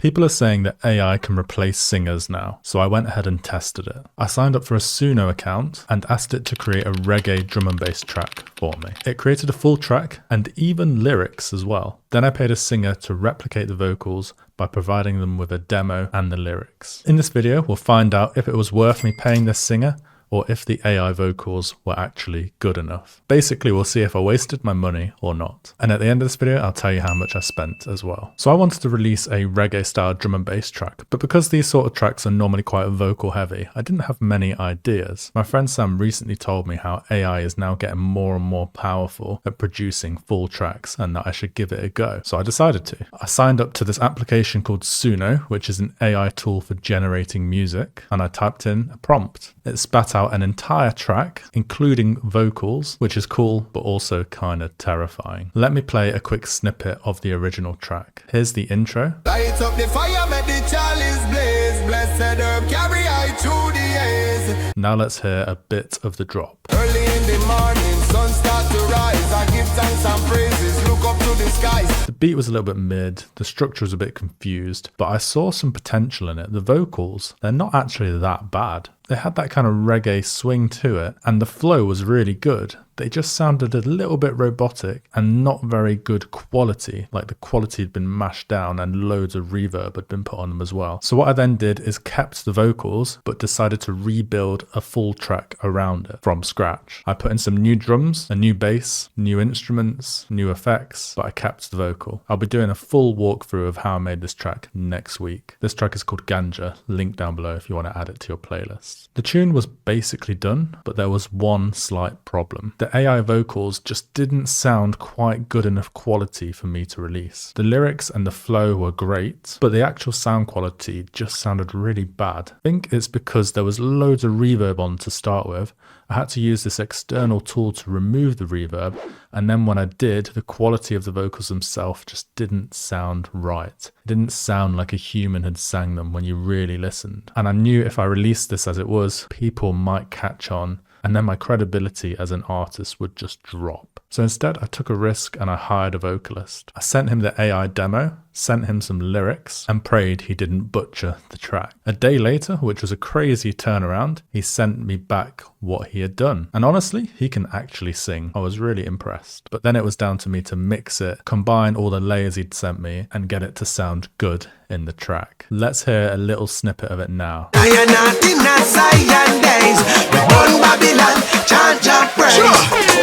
People are saying that AI can replace singers now, so I went ahead and tested it. I signed up for a Suno account and asked it to create a reggae drum and bass track for me. It created a full track and even lyrics as well. Then I paid a singer to replicate the vocals by providing them with a demo and the lyrics. In this video, we'll find out if it was worth me paying this singer or if the AI vocals were actually good enough. Basically, we'll see if I wasted my money or not. And at the end of this video, I'll tell you how much I spent as well. So I wanted to release a reggae style drum and bass track, but because these sort of tracks are normally quite vocal heavy, I didn't have many ideas. My friend Sam recently told me how AI is now getting more and more powerful at producing full tracks and that I should give it a go. So I decided to. I signed up to this application called Suno, which is an AI tool for generating music, and I typed in a prompt. It spat out an entire track, including vocals, which is cool, but also kind of terrifying. Let me play a quick snippet of the original track. Here's the intro. Light up the fire, make the chalice blaze. Blessed herb carry I through the haze. Now let's hear a bit of the drop. Early in the morning, sun starts to rise. I give thanks and praises, look up to the skies. The beat was a little bit mid, the structure was a bit confused, but I saw some potential in it. The vocals, they're not actually that bad. They had that kind of reggae swing to it, and the flow was really good. They just sounded a little bit robotic and not very good quality, like the quality had been mashed down and loads of reverb had been put on them as well. So what I then did is kept the vocals, but decided to rebuild a full track around it from scratch. I put in some new drums, a new bass, new instruments, new effects, but I kept the vocal. I'll be doing a full walkthrough of how I made this track next week. This track is called Ganja, link down below if you want to add it to your playlist. The tune was basically done, but there was one slight problem. The AI vocals just didn't sound quite good enough quality for me to release. The lyrics and the flow were great, but the actual sound quality just sounded really bad. I think it's because there was loads of reverb on to start with. I had to use this external tool to remove the reverb, and then when I did, the quality of the vocals themselves just didn't sound right. It didn't sound like a human had sang them when you really listened. And I knew if I released this as it was, people might catch on, and then my credibility as an artist would just drop. So instead, I took a risk and I hired a vocalist. I sent him the AI demo, sent him some lyrics, and prayed he didn't butcher the track. A day later, which was a crazy turnaround, he sent me back what he had done. And honestly, he can actually sing. I was really impressed. But then it was down to me to mix it, combine all the layers he'd sent me, and get it to sound good in the track. Let's hear a little snippet of it now.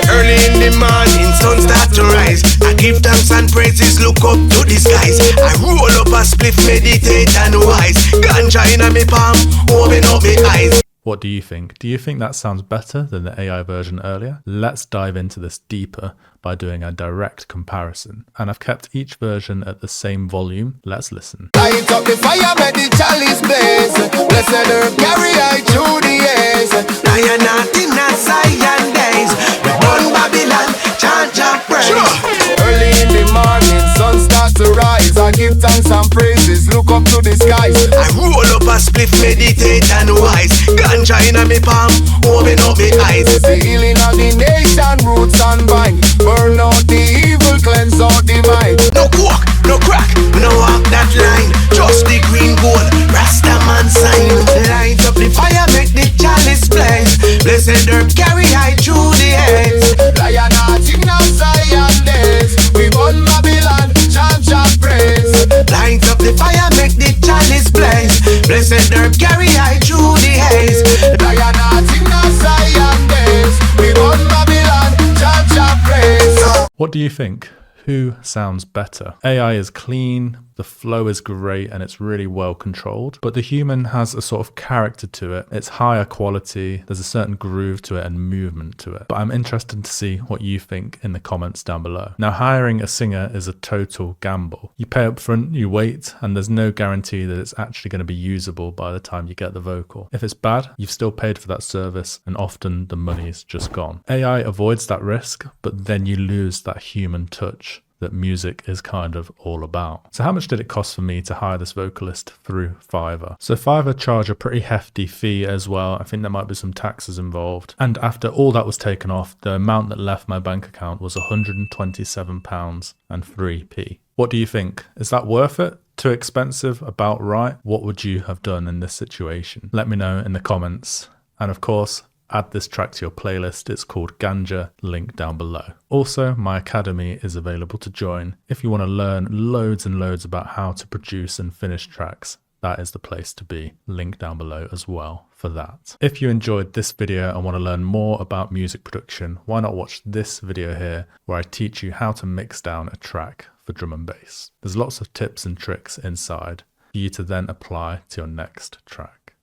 Early in the morning, sun start to rise. I give thanks and praises, look up to the skies. I roll up a spliff, meditate and wise. Ganja in my palm, open up my eyes. What do you think? Do you think that sounds better than the AI version earlier? Let's dive into this deeper by doing a direct comparison. And I've kept each version at the same volume. Let's listen. Light up the fire, make the chalice blaze. Blessed herb carry I through the haze. Lion not in a Zion days. We burn Babylon, chant your praise. Early in the morning, sun starts to rise. I give thanks and praises, look up to the skies. I roll up a spliff, meditate and wise. Ganja in my palm, open up my eyes. The healing of the nation, roots and vine. Burn out the evil, cleanse out the mind. No coke, no crack, no walk that line. Just the green gold, Rasta man sign. Light up the fire, make the chalice blaze. Blessed herb carry I through the haze. Lion heart in a Zion days. We burn Babylon, chant your praise. Light up the fire, make the chalice blaze. Blessed herb carry I through the haze. Lion heart in a Zion days. We burn Babylon, chant your praise. What do you think? Who sounds better? AI is clean, the flow is great, and it's really well controlled, but the human has a sort of character to it. It's higher quality, there's a certain groove to it and movement to it. But I'm interested to see what you think in the comments down below. Now, hiring a singer is a total gamble. You pay up front, you wait, and there's no guarantee that it's actually going to be usable by the time you get the vocal. If it's bad, you've still paid for that service, and often the money's just gone. AI avoids that risk, but then you lose that human touch that music is kind of all about. So how much did it cost for me to hire this vocalist through Fiverr? So Fiverr charge a pretty hefty fee as well. I think there might be some taxes involved. And after all that was taken off, the amount that left my bank account was £127.03. What do you think? Is that worth it? Too expensive? About right? What would you have done in this situation? Let me know in the comments. And of course, add this track to your playlist. It's called Ganja, link down below. Also, my academy is available to join. If you want to learn loads and loads about how to produce and finish tracks, that is the place to be. Link down below as well for that. If you enjoyed this video and want to learn more about music production, why not watch this video here where I teach you how to mix down a track for drum and bass. There's lots of tips and tricks inside for you to then apply to your next track.